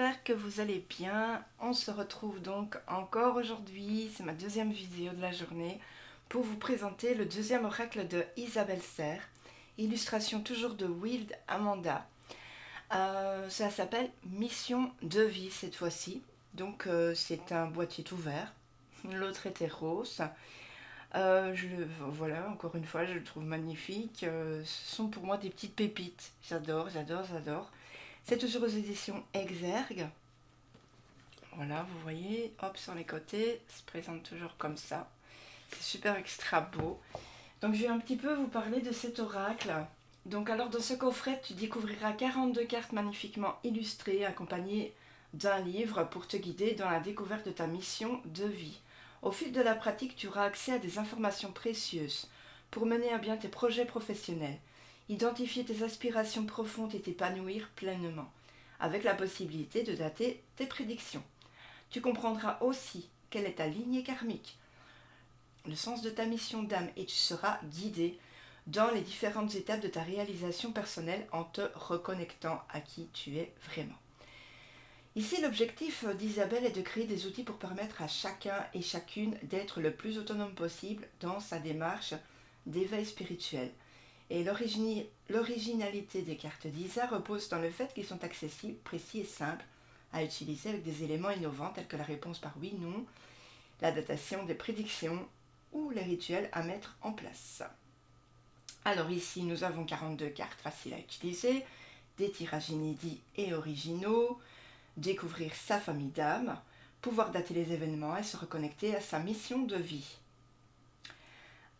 j'espère que vous allez bien. On se retrouve donc encore aujourd'hui, c'est ma deuxième vidéo de la journée, pour vous présenter le deuxième oracle de Isabelle Serre, illustration toujours de Wild Amanda. Ça s'appelle Mission de vie cette fois-ci, donc c'est un boîtier tout vert, l'autre était rose. Voilà, encore une fois, je le trouve magnifique. Ce sont pour moi des petites pépites. J'adore, j'adore, j'adore. C'est toujours aux éditions Exergue. Voilà, vous voyez, hop, sur les côtés, ça se présente toujours comme ça. C'est super extra beau. Donc je vais un petit peu vous parler de cet oracle. Donc alors dans ce coffret, tu découvriras 42 cartes magnifiquement illustrées, accompagnées d'un livre pour te guider dans la découverte de ta mission de vie. Au fil de la pratique, tu auras accès à des informations précieuses pour mener à bien tes projets professionnels, identifier tes aspirations profondes et t'épanouir pleinement, avec la possibilité de dater tes prédictions. Tu comprendras aussi quelle est ta lignée karmique, le sens de ta mission d'âme, et tu seras guidé dans les différentes étapes de ta réalisation personnelle en te reconnectant à qui tu es vraiment. Ici, l'objectif d'Isabelle est de créer des outils pour permettre à chacun et chacune d'être le plus autonome possible dans sa démarche d'éveil spirituel. Et l'originalité des cartes d'Isa repose dans le fait qu'ils sont accessibles, précis et simples à utiliser avec des éléments innovants tels que la réponse par oui, non, la datation des prédictions ou les rituels à mettre en place. Alors ici, nous avons 42 cartes faciles à utiliser, des tirages inédits et originaux, découvrir sa famille d'âme, pouvoir dater les événements et se reconnecter à sa mission de vie.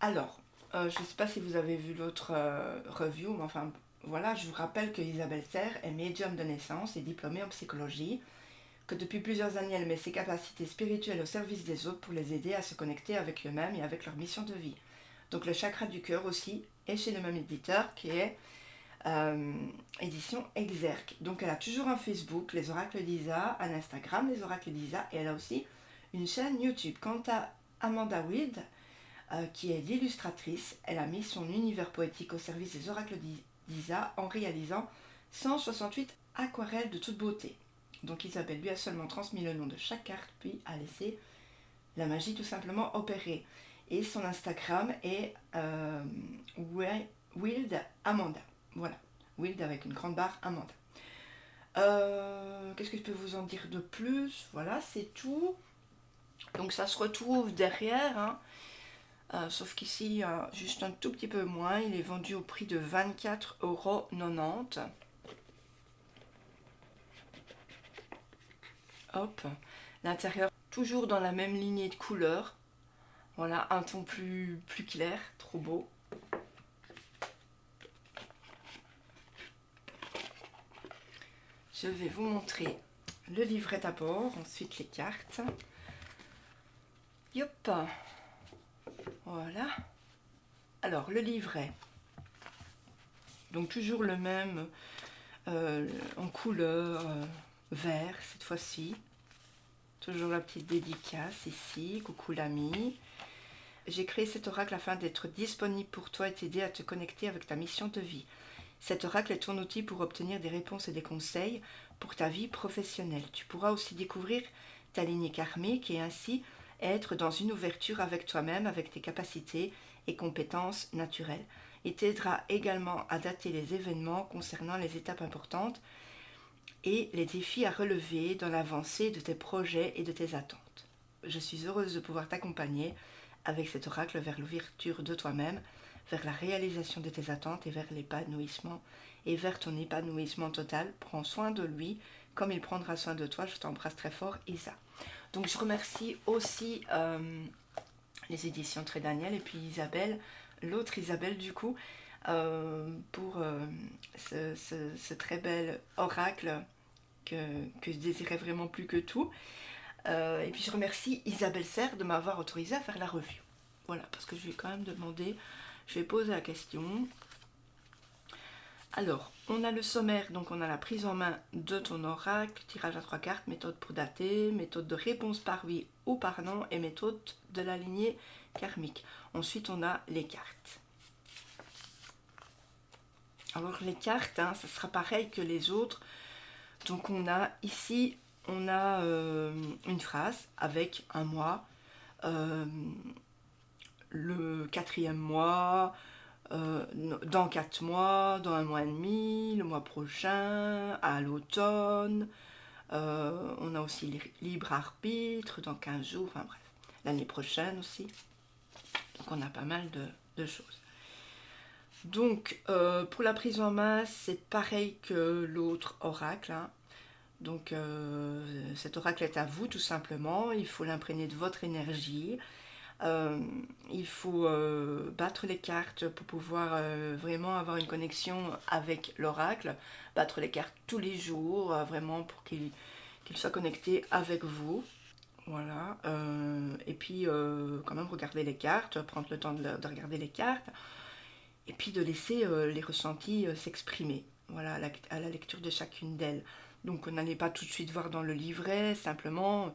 Alors, je ne sais pas si vous avez vu l'autre review, mais enfin voilà, je vous rappelle que Isabelle Serre est médium de naissance et diplômée en psychologie, que depuis plusieurs années elle met ses capacités spirituelles au service des autres pour les aider à se connecter avec eux-mêmes et avec leur mission de vie. Donc le chakra du cœur aussi est chez le même éditeur qui est édition Exergue. Donc elle a toujours un Facebook, les oracles d'Isa, un Instagram, les oracles d'Isa, et elle a aussi une chaîne YouTube. Quant à Amanda Wild, qui est l'illustratrice, elle a mis son univers poétique au service des oracles d'Isa en réalisant 168 aquarelles de toute beauté. Donc Isabelle lui a seulement transmis le nom de chaque carte, puis a laissé la magie tout simplement opérer. Et son Instagram est Wild Amanda. Voilà, Wild avec une grande barre Amanda. Qu'est-ce que je peux vous en dire de plus? Voilà, c'est tout. Donc ça se retrouve derrière, hein. Sauf qu'ici, juste un tout petit peu moins. Il est vendu au prix de 24,90 €. Hop, l'intérieur, toujours dans la même lignée de couleurs. Voilà, un ton plus clair, trop beau. Je vais vous montrer le livret d'abord, ensuite les cartes. Yop. Voilà. Alors, le livret. Donc, toujours le même en couleur vert cette fois-ci. Toujours la petite dédicace ici. Coucou l'ami. J'ai créé cet oracle afin d'être disponible pour toi et t'aider à te connecter avec ta mission de vie. Cet oracle est ton outil pour obtenir des réponses et des conseils pour ta vie professionnelle. Tu pourras aussi découvrir ta lignée karmique et ainsi être dans une ouverture avec toi-même, avec tes capacités et compétences naturelles. Il t'aidera également à dater les événements concernant les étapes importantes et les défis à relever dans l'avancée de tes projets et de tes attentes. Je suis heureuse de pouvoir t'accompagner avec cet oracle vers l'ouverture de toi-même, vers la réalisation de tes attentes et vers l'épanouissement et vers ton épanouissement total. Prends soin de lui comme il prendra soin de toi. Je t'embrasse très fort, Isa. Donc je remercie aussi les éditions Très Daniel et puis Isabelle, l'autre Isabelle du coup, pour ce très bel oracle que je désirais vraiment plus que tout. Et puis je remercie Isabelle Serre de m'avoir autorisé à faire la review. Voilà, parce que je lui ai quand même demandé, je vais poser la question. Alors, on a le sommaire, donc on a la prise en main de ton oracle, tirage à 3 cartes, méthode pour dater, méthode de réponse par oui ou par non et méthode de la lignée karmique. Ensuite, on a les cartes. Alors les cartes, hein, ça sera pareil que les autres. Donc on a ici, on a une phrase avec un mois, le 4e mois, dans 4 mois, dans 1 mois et demi, le mois prochain, à l'automne. On a aussi libre arbitre dans 15 jours, enfin bref, l'année prochaine aussi. Donc on a pas mal de choses. Donc pour la prise en main, c'est pareil que l'autre oracle, hein. Donc cet oracle est à vous tout simplement, il faut l'imprégner de votre énergie. Il faut battre les cartes pour pouvoir vraiment avoir une connexion avec l'oracle, battre les cartes tous les jours, vraiment pour qu'il soit connecté avec vous. Voilà, et puis quand même regarder les cartes, prendre le temps de regarder les cartes, et puis de laisser les ressentis s'exprimer, voilà, à la lecture de chacune d'elles. Donc n'allez pas tout de suite voir dans le livret, simplement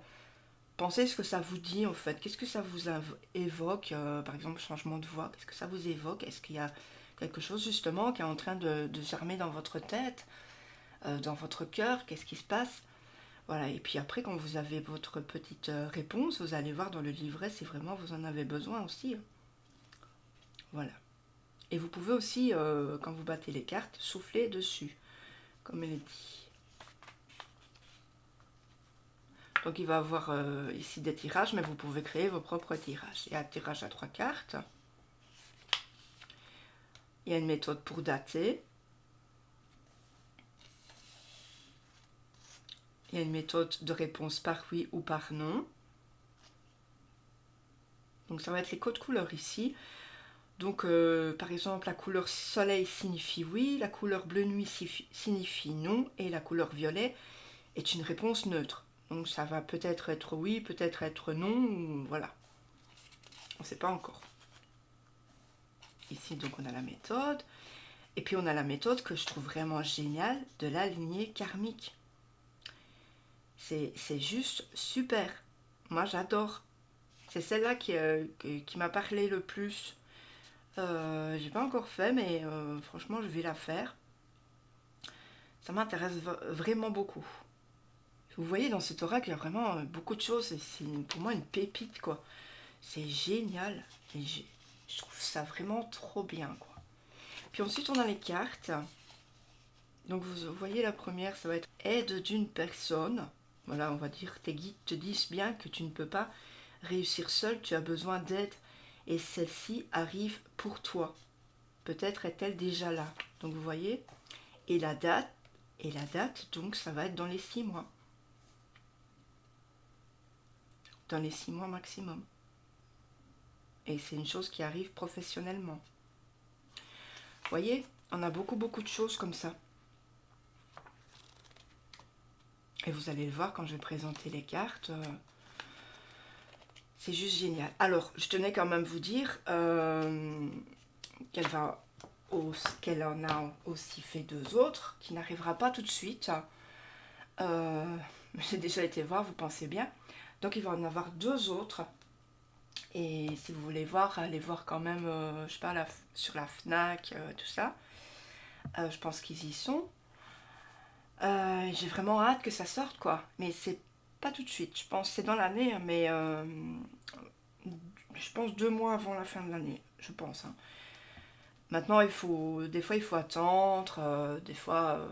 pensez ce que ça vous dit en fait. Qu'est-ce que ça vous évoque, par exemple changement de voix, qu'est-ce que ça vous évoque? Est-ce qu'il y a quelque chose justement qui est en train de germer dans votre tête, dans votre cœur? Qu'est-ce qui se passe? Voilà, et puis après quand vous avez votre petite réponse, vous allez voir dans le livret si vraiment vous en avez besoin aussi. Voilà. Et vous pouvez aussi, quand vous battez les cartes, souffler dessus, comme elle est dit. Donc il va y avoir ici des tirages, mais vous pouvez créer vos propres tirages. Il y a un tirage à 3 cartes. Il y a une méthode pour dater. Il y a une méthode de réponse par oui ou par non. Donc ça va être les codes couleurs ici. Donc par exemple la couleur soleil signifie oui, la couleur bleu nuit signifie non, et la couleur violet est une réponse neutre. Donc ça va peut-être être oui, peut-être être non, ou voilà. On ne sait pas encore. Ici donc on a la méthode. Et puis on a la méthode que je trouve vraiment géniale de la lignée karmique. C'est juste super. Moi j'adore. C'est celle-là qui m'a parlé le plus. J'ai pas encore fait, mais franchement je vais la faire. Ça m'intéresse vraiment beaucoup. Vous voyez, dans cet oracle, il y a vraiment beaucoup de choses. C'est pour moi une pépite, quoi. C'est génial. Et je trouve ça vraiment trop bien, quoi. Puis ensuite, on a les cartes. Donc, vous voyez, la première, ça va être aide d'une personne. Voilà, on va dire, tes guides te disent bien que tu ne peux pas réussir seul, tu as besoin d'aide. Et celle-ci arrive pour toi. Peut-être est-elle déjà là. Donc, vous voyez. Et la date, donc, ça va être dans les 6 mois. Dans les 6 mois maximum. Et c'est une chose qui arrive professionnellement. Vous voyez, on a beaucoup de choses comme ça. Et vous allez le voir quand je vais présenter les cartes. C'est juste génial. Alors, je tenais quand même vous dire qu'elle en a aussi fait 2 autres, qui n'arrivera pas tout de suite. J'ai déjà été voir, vous pensez bien. Donc, il va en avoir 2 autres. Et si vous voulez voir, allez voir quand même, je sais pas, sur la FNAC, tout ça. Je pense qu'ils y sont. J'ai vraiment hâte que ça sorte, quoi. Mais c'est pas tout de suite. Je pense que c'est dans l'année, mais je pense 2 mois avant la fin de l'année, je pense. Hein. Maintenant, des fois, il faut attendre. Des fois,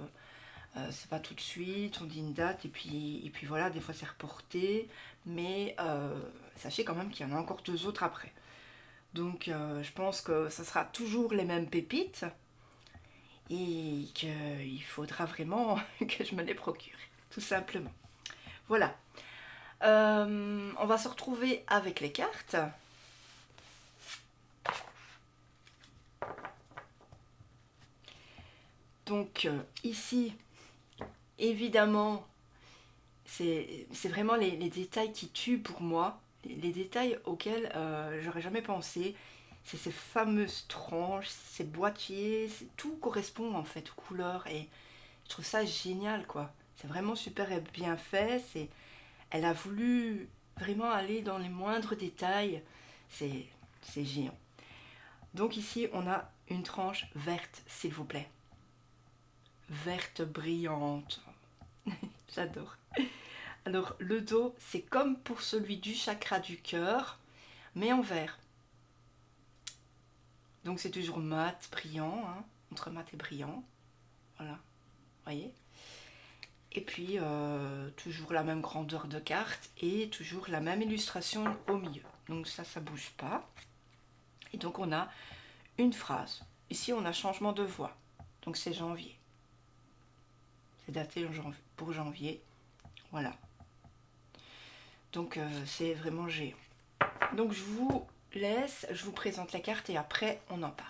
c'est pas tout de suite. On dit une date et puis voilà. Des fois, c'est reporté. Mais sachez quand même qu'il y en a encore 2 autres après. Donc, je pense que ça sera toujours les mêmes pépites. Et qu'il faudra vraiment que je me les procure, tout simplement. Voilà. On va se retrouver avec les cartes. Donc ici, évidemment, c'est vraiment les détails qui tuent pour moi. Les détails auxquels j'aurais jamais pensé. C'est ces fameuses tranches, ces boîtiers, tout correspond en fait aux couleurs. Et je trouve ça génial, quoi. C'est vraiment super et bien fait. Elle a voulu vraiment aller dans les moindres détails. C'est géant. Donc ici, on a une tranche verte, s'il vous plaît. Verte brillante. J'adore. Alors le dos, c'est comme pour celui du chakra du cœur, mais en vert. Donc c'est toujours mat, brillant, hein, entre mat et brillant. Voilà, voyez. Et puis toujours la même grandeur de carte et toujours la même illustration au milieu. Donc ça bouge pas. Et donc on a une phrase. Ici on a changement de voix. Donc c'est janvier. C'est daté pour janvier. Voilà. Donc c'est vraiment géant. Donc je vous laisse, je vous présente la carte et après on en parle.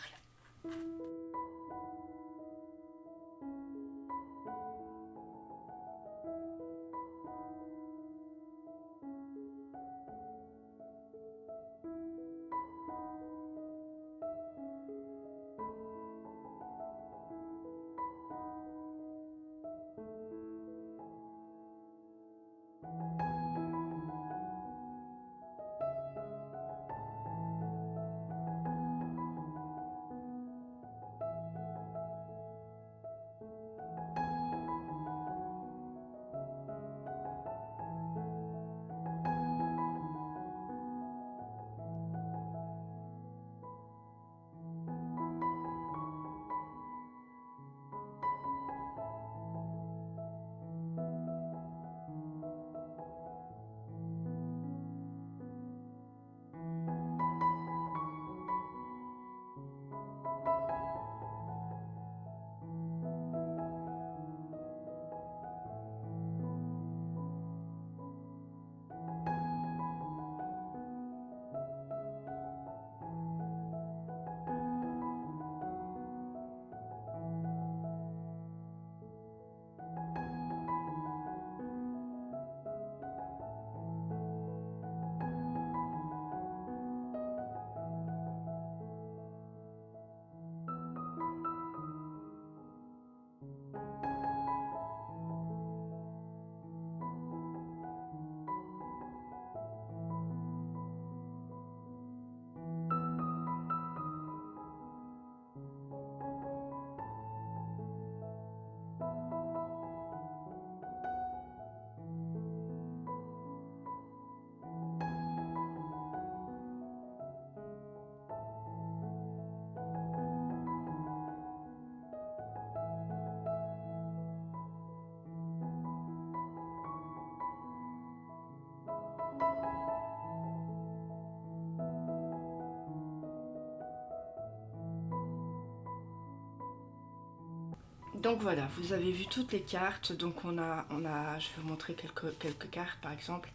Donc voilà, vous avez vu toutes les cartes. Donc je vais vous montrer quelques cartes par exemple.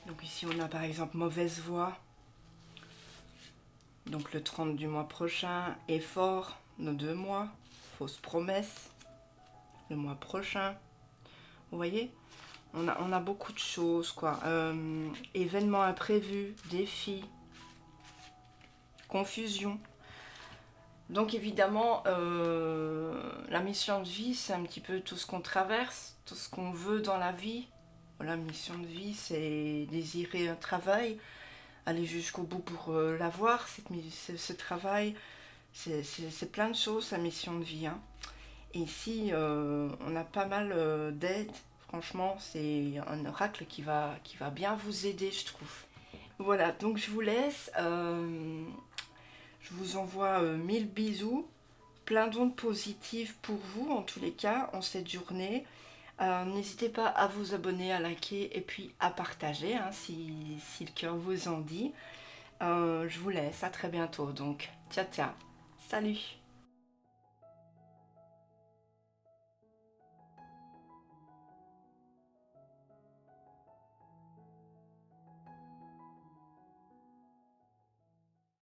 Donc ici on a par exemple mauvaise voix. Donc le 30 du mois prochain, effort, nos 2 mois, fausse promesse, le mois prochain. Vous voyez, on a beaucoup de choses quoi. Événements imprévus, défis, confusion. Donc évidemment, la mission de vie, c'est un petit peu tout ce qu'on traverse, tout ce qu'on veut dans la vie. Voilà, mission de vie, c'est désirer un travail, aller jusqu'au bout pour l'avoir, ce travail. C'est plein de choses, sa mission de vie. Hein. Et ici, on a pas mal d'aide. Franchement, c'est un oracle qui va bien vous aider, je trouve. Voilà, donc je vous laisse. Je vous envoie 1000 bisous, plein d'ondes positives pour vous en tous les cas en cette journée. N'hésitez pas à vous abonner, à liker et puis à partager hein, si le cœur vous en dit. Je vous laisse, à très bientôt donc. Ciao ciao, salut.